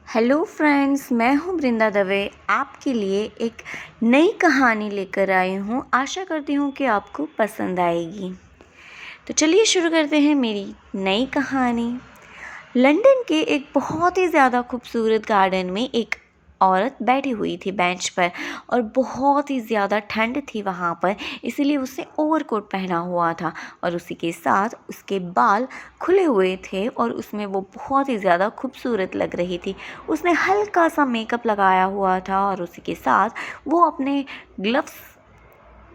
Hello friends, मैं हूँ वृंदा दवे। आपके लिए एक नई कहानी लेकर आई हूँ। आशा करती हूँ कि आपको पसंद आएगी। तो चलिए शुरू करते हैं मेरी नई कहानी। लंदन के एक बहुत ही ज़्यादा खूबसूरत गार्डन में एक औरत बैठी हुई थी बेंच पर, और बहुत ही ज़्यादा ठंड थी वहाँ पर, इसीलिए उसने ओवरकोट पहना हुआ था और उसी के साथ उसके बाल खुले हुए थे और उसमें वो बहुत ही ज़्यादा खूबसूरत लग रही थी। उसने हल्का सा मेकअप लगाया हुआ था और उसी के साथ वो अपने ग्लव्स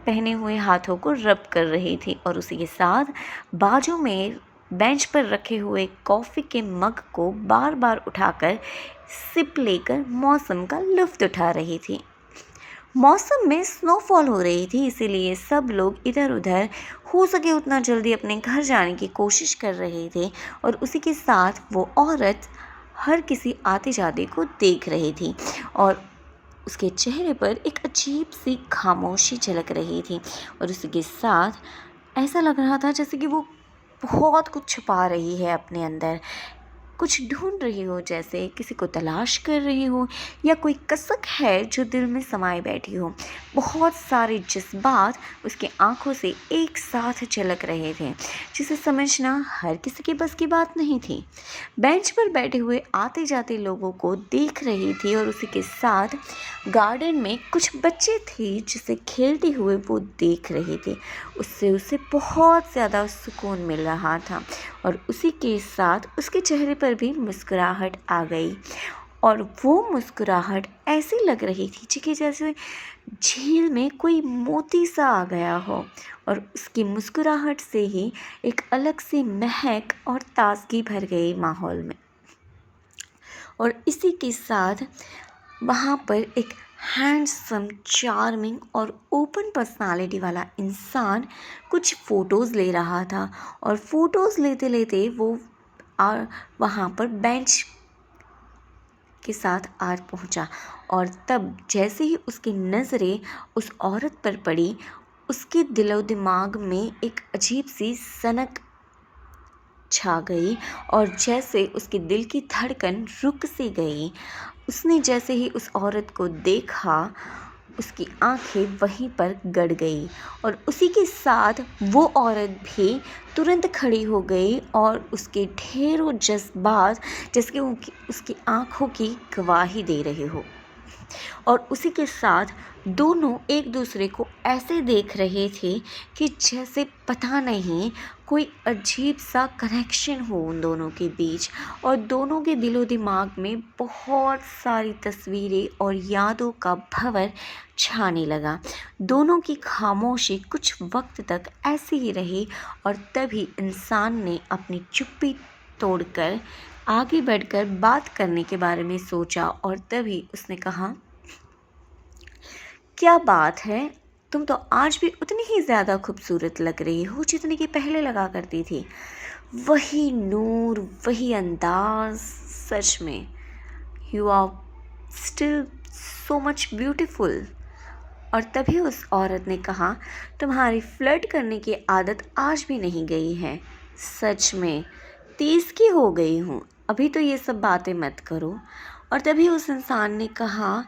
पहने हुए हाथों को रब कर रही थी और उसी के साथ बाजू में बेंच पर रखे हुए कॉफ़ी के मग को बार बार उठाकर सिप लेकर मौसम का लुत्फ़ उठा रही थी। मौसम में स्नोफॉल हो रही थी, इसीलिए सब लोग इधर उधर हो सके उतना जल्दी अपने घर जाने की कोशिश कर रहे थे और उसी के साथ वो औरत हर किसी आते जाते को देख रही थी और उसके चेहरे पर एक अजीब सी खामोशी झलक रही थी और उसी के साथ ऐसा लग रहा था जैसे कि वो बहुत कुछ छुपा रही है अपने अंदर, कुछ ढूंढ रही हो, जैसे किसी को तलाश कर रही हो या कोई कसक है जो दिल में समाये बैठी हो। बहुत सारे जज्बात उसकी आंखों से एक साथ झलक रहे थे, जिसे समझना हर किसी के बस की बात नहीं थी। बेंच पर बैठे हुए आते जाते लोगों को देख रही थी और उसी के साथ गार्डन में कुछ बच्चे थे जिसे खेलते हुए वो देख रही थी। उससे उसे बहुत ज़्यादा सुकून मिल रहा था और उसी के साथ उसके चेहरे पर भी मुस्कुराहट आ गई और वो मुस्कुराहट ऐसी लग रही थी कि जैसे झील में कोई मोती सा आ गया हो और उसकी मुस्कुराहट से ही एक अलग सी महक और ताजगी भर गई माहौल में। और इसी के साथ वहाँ पर एक हैंडसम, चार्मिंग और ओपन पर्सनालिटी वाला इंसान कुछ फ़ोटोज़ ले रहा था और फ़ोटोज़ लेते लेते वो वहाँ पर बेंच के साथ आ पहुँचा और तब जैसे ही उसकी नज़रें उस औरत पर पड़ी, उसके दिलो दिमाग में एक अजीब सी सनक छा गई और जैसे उसके दिल की धड़कन रुक सी गई। उसने जैसे ही उस औरत को देखा, उसकी आंखें वहीं पर गड़ गई और उसी के साथ वो औरत भी तुरंत खड़ी हो गई और उसके ढेरों जज्बात जैसे उसकी आंखों की गवाही दे रहे हो। और उसी के साथ दोनों एक दूसरे को ऐसे देख रहे थे कि जैसे पता नहीं कोई अजीब सा कनेक्शन हो उन दोनों के बीच, और दोनों के दिलो दिमाग में बहुत सारी तस्वीरें और यादों का भंवर छाने लगा। दोनों की खामोशी कुछ वक्त तक ऐसी ही रही और तभी इंसान ने अपनी चुप्पी तोड़कर आगे बढ़कर बात करने के बारे में सोचा और तभी उसने कहा, क्या बात है, तुम तो आज भी उतनी ही ज़्यादा खूबसूरत लग रही हो जितनी कि पहले लगा करती थी। वही नूर, वही अंदाज, सच में you are still so much beautiful. और तभी उस औरत ने कहा, तुम्हारी फ्लर्ट करने की आदत आज भी नहीं गई है। सच में 30 की हो गई हूँ, अभी तो ये सब बातें मत करो। और तभी उस इंसान ने कहा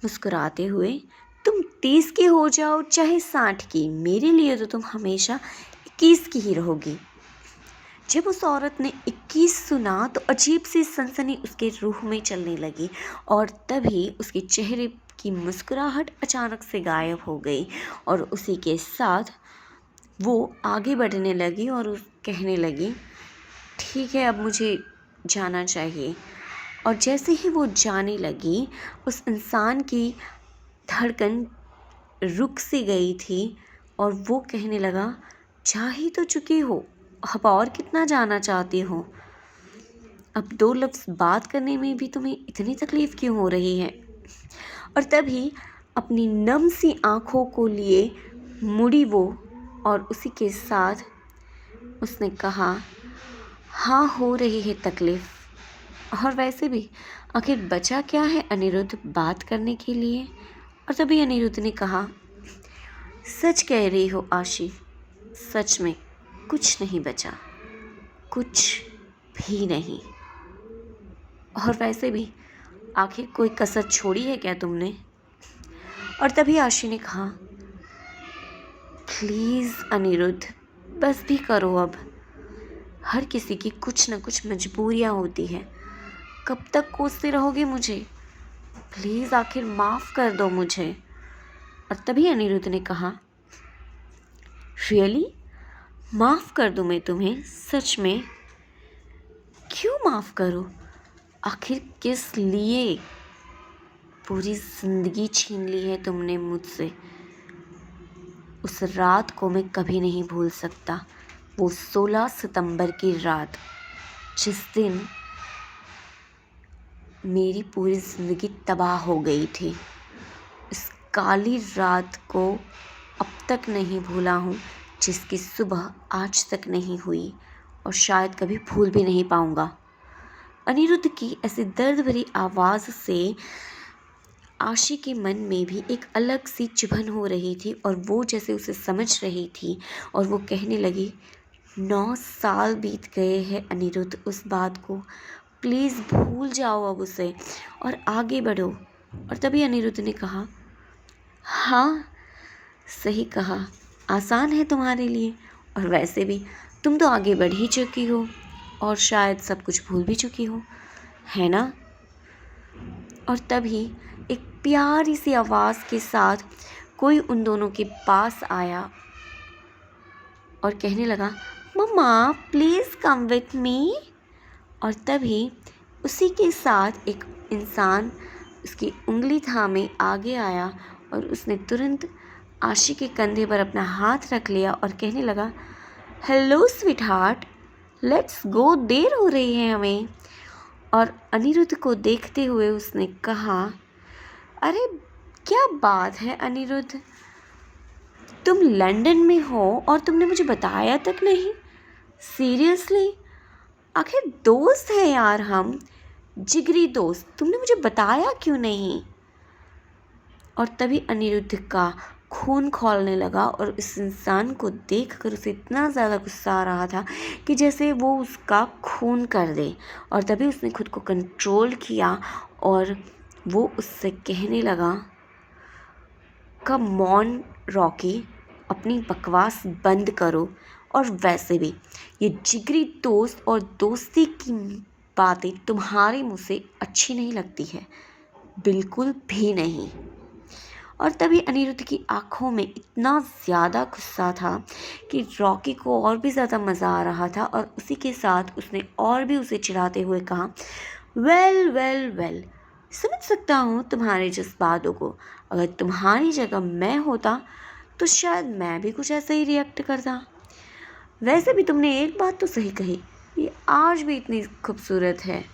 मुस्कुराते हुए, तुम 30 की हो जाओ चाहे 60 की, मेरे लिए तो तुम हमेशा 21 की ही रहोगी। जब उस औरत ने 21 सुना तो अजीब सी सनसनी उसके रूह में चलने लगी और तभी उसके चेहरे की मुस्कुराहट अचानक से गायब हो गई और उसी के साथ वो आगे बढ़ने लगी और कहने लगी, ठीक है, अब मुझे जाना चाहिए। और जैसे ही वो जाने लगी, उस इंसान की धड़कन रुक सी गई थी और वो कहने लगा, जा ही तो चुकी हो, अब और कितना जाना चाहती हो? अब 2 लफ्ज़ बात करने में भी तुम्हें इतनी तकलीफ़ क्यों हो रही है? और तभी अपनी नम सी आँखों को लिए मुड़ी वो और उसी के साथ उसने कहा, हाँ, हो रही है तकलीफ़, और वैसे भी आखिर बचा क्या है अनिरुद्ध बात करने के लिए? और तभी अनिरुद्ध ने कहा, सच कह रही हो आशी, सच में कुछ नहीं बचा, कुछ भी नहीं। और वैसे भी आखिर कोई कसर छोड़ी है क्या तुमने? और तभी आशी ने कहा, प्लीज़ अनिरुद्ध, बस भी करो अब। हर किसी की कुछ न कुछ मजबूरियाँ होती हैं। कब तक कोसते रहोगे मुझे? प्लीज़ आखिर माफ़ कर दो मुझे। और तभी अनिरुद्ध ने कहा, रियली? माफ़ कर दूँ मैं तुम्हें? सच में? क्यों माफ़ करूँ? आखिर किस लिए? पूरी ज़िंदगी छीन ली है तुमने मुझसे। उस रात को मैं कभी नहीं भूल सकता, वो 16 सितंबर की रात, जिस दिन मेरी पूरी ज़िंदगी तबाह हो गई थी। इस काली रात को अब तक नहीं भूला हूँ, जिसकी सुबह आज तक नहीं हुई और शायद कभी भूल भी नहीं पाऊँगा। अनिरुद्ध की ऐसी दर्द भरी आवाज़ से आशी के मन में भी एक अलग सी चुभन हो रही थी और वो जैसे उसे समझ रही थी और वो कहने लगी, 9 साल बीत गए हैं अनिरुद्ध, उस बात को प्लीज़ भूल जाओ अब उसे और आगे बढ़ो। और तभी अनिरुद्ध ने कहा, हाँ सही कहा, आसान है तुम्हारे लिए, और वैसे भी तुम तो आगे बढ़ ही चुकी हो और शायद सब कुछ भूल भी चुकी हो, है ना? और तभी एक प्यारी सी आवाज़ के साथ कोई उन दोनों के पास आया और कहने लगा, मम्मा प्लीज़ कम विथ मी। और तभी उसी के साथ एक इंसान उसकी उंगली थामे आगे आया और उसने तुरंत आशी के कंधे पर अपना हाथ रख लिया और कहने लगा, hello sweetheart, let's go, देर हो रही है हमें। और अनिरुद्ध को देखते हुए उसने कहा, अरे क्या बात है अनिरुद्ध, तुम लंदन में हो और तुमने मुझे बताया तक नहीं? सीरियसली? आखिर दोस्त है यार हम, जिगरी दोस्त, तुमने मुझे बताया क्यों नहीं? और तभी अनिरुद्ध का खून खौलने लगा और इस इंसान को देखकर उसे इतना ज़्यादा गुस्सा आ रहा था कि जैसे वो उसका खून कर दे। और तभी उसने खुद को कंट्रोल किया और वो उससे कहने लगा, कम ऑन रॉकी, अपनी बकवास बंद करो, और वैसे भी ये जिगरी दोस्त और दोस्ती की बातें तुम्हारे मुँह से अच्छी नहीं लगती है, बिल्कुल भी नहीं। और तभी अनिरुद्ध की आंखों में इतना ज़्यादा गुस्सा था कि रॉकी को और भी ज़्यादा मज़ा आ रहा था और उसी के साथ उसने और भी उसे चिढ़ाते हुए कहा, वेल वेल वेल, समझ सकता हूँ तुम्हारे जज्बातों को। अगर तुम्हारी जगह मैं होता तो शायद मैं भी कुछ ऐसा ही रिएक्ट करता। वैसे भी तुमने एक बात तो सही कही, ये आज भी इतनी खूबसूरत है।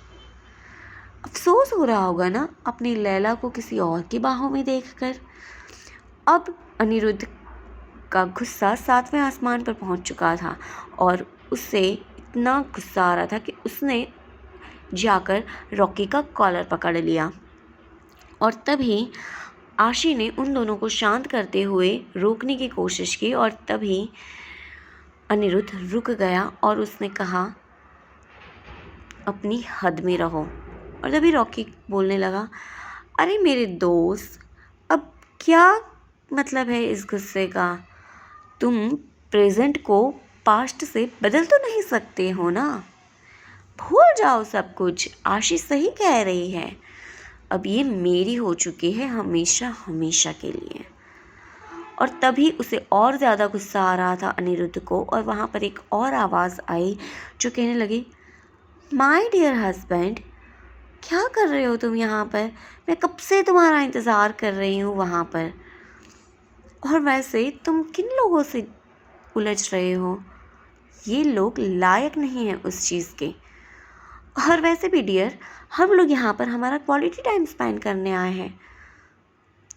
अफसोस हो रहा होगा ना अपनी लैला को किसी और की बाहों में देखकर। अब अनिरुद्ध का गुस्सा 7वें आसमान पर पहुंच चुका था और उसे इतना गुस्सा आ रहा था कि उसने जाकर रॉकी का कॉलर पकड़ लिया। और तभी आशी ने उन दोनों को शांत करते हुए रोकने की कोशिश की और तभी अनिरुद्ध रुक गया और उसने कहा, अपनी हद में रहो। और तभी रॉकी बोलने लगा, अरे मेरे दोस्त, अब क्या मतलब है इस गुस्से का? तुम प्रेजेंट को पास्ट से बदल तो नहीं सकते हो ना? भूल जाओ सब कुछ, आशी सही कह रही है, अब ये मेरी हो चुकी है हमेशा हमेशा के लिए। और तभी उसे और ज़्यादा गुस्सा आ रहा था अनिरुद्ध को और वहाँ पर एक और आवाज़ आई जो कहने लगी, माय डियर हस्बैंड, क्या कर रहे हो तुम यहाँ पर? मैं कब से तुम्हारा इंतज़ार कर रही हूँ वहाँ पर। और वैसे तुम किन लोगों से उलझ रहे हो? ये लोग लायक नहीं हैं उस चीज़ के। और वैसे भी डियर, हम लोग यहाँ पर हमारा क्वालिटी टाइम स्पेंड करने आए हैं,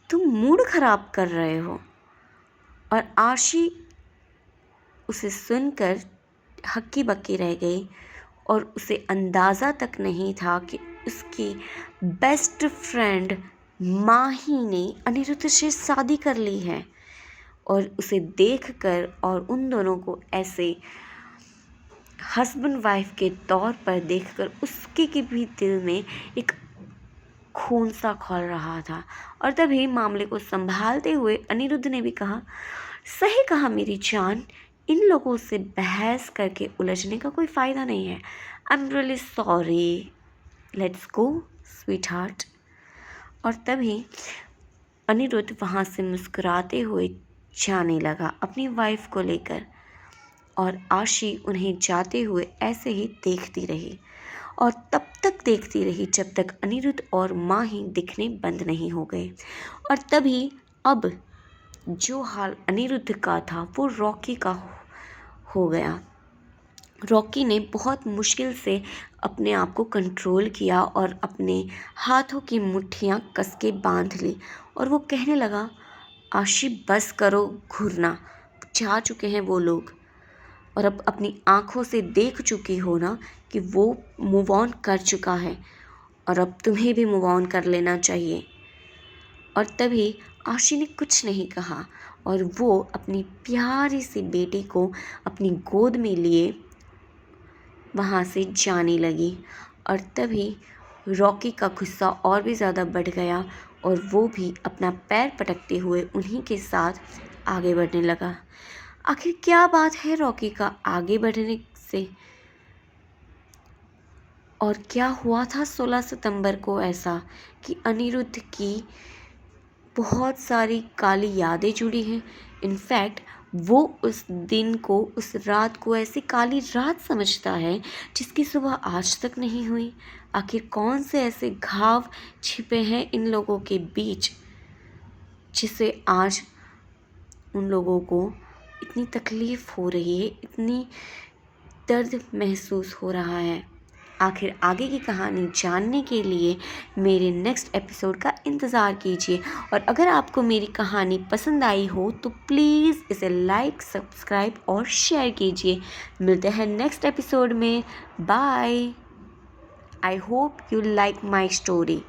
तुम मूड ख़राब कर रहे हो। और आशी उसे सुनकर हक्की बक्की रह गई और उसे अंदाज़ा तक नहीं था कि उसकी बेस्ट फ्रेंड माही ने अनिरुद्ध से शादी कर ली है। और उसे देखकर और उन दोनों को ऐसे हस्बैंड वाइफ के तौर पर देखकर उसके के भी दिल में एक खून सा खौल रहा था। और तभी मामले को संभालते हुए अनिरुद्ध ने भी कहा, सही कहा मेरी जान, इन लोगों से बहस करके उलझने का कोई फ़ायदा नहीं है। I am really sorry, let's go sweet heart. और तभी अनिरुद्ध वहाँ से मुस्कुराते हुए जाने लगा अपनी वाइफ को लेकर, और आशी उन्हें जाते हुए ऐसे ही देखती रही और तब तक देखती रही जब तक अनिरुद्ध और माही दिखने बंद नहीं हो गए। और तभी अब जो हाल अनिरुद्ध का था वो रॉकी का हो गया। रॉकी ने बहुत मुश्किल से अपने आप को कंट्रोल किया और अपने हाथों की मुट्ठियाँ कस के बांध ली और वो कहने लगा, आशी बस करो घूरना, जा चुके हैं वो लोग और अब अपनी आँखों से देख चुकी हो ना कि वो मूव ऑन कर चुका है और अब तुम्हें भी मूव ऑन कर लेना चाहिए। और तभी आशी ने कुछ नहीं कहा और वो अपनी प्यारी सी बेटी को अपनी गोद में लिए वहाँ से जाने लगी। और तभी रॉकी का गुस्सा और भी ज़्यादा बढ़ गया और वो भी अपना पैर पटकते हुए उन्हीं के साथ आगे बढ़ने लगा। आखिर क्या बात है रॉकी का आगे बढ़ने से, और क्या हुआ था 16 सितंबर को ऐसा कि अनिरुद्ध की बहुत सारी काली यादें जुड़ी हैं। इनफैक्ट वो उस दिन को, उस रात को ऐसी काली रात समझता है जिसकी सुबह आज तक नहीं हुई। आखिर कौन से ऐसे घाव छिपे हैं इन लोगों के बीच जिसे आज उन लोगों को इतनी तकलीफ़ हो रही है, इतनी दर्द महसूस हो रहा है। आखिर आगे की कहानी जानने के लिए मेरे नेक्स्ट एपिसोड का इंतज़ार कीजिए। और अगर आपको मेरी कहानी पसंद आई हो तो प्लीज़ इसे लाइक, सब्सक्राइब और शेयर कीजिए। मिलते हैं नेक्स्ट एपिसोड में। Bye. I hope you like my story.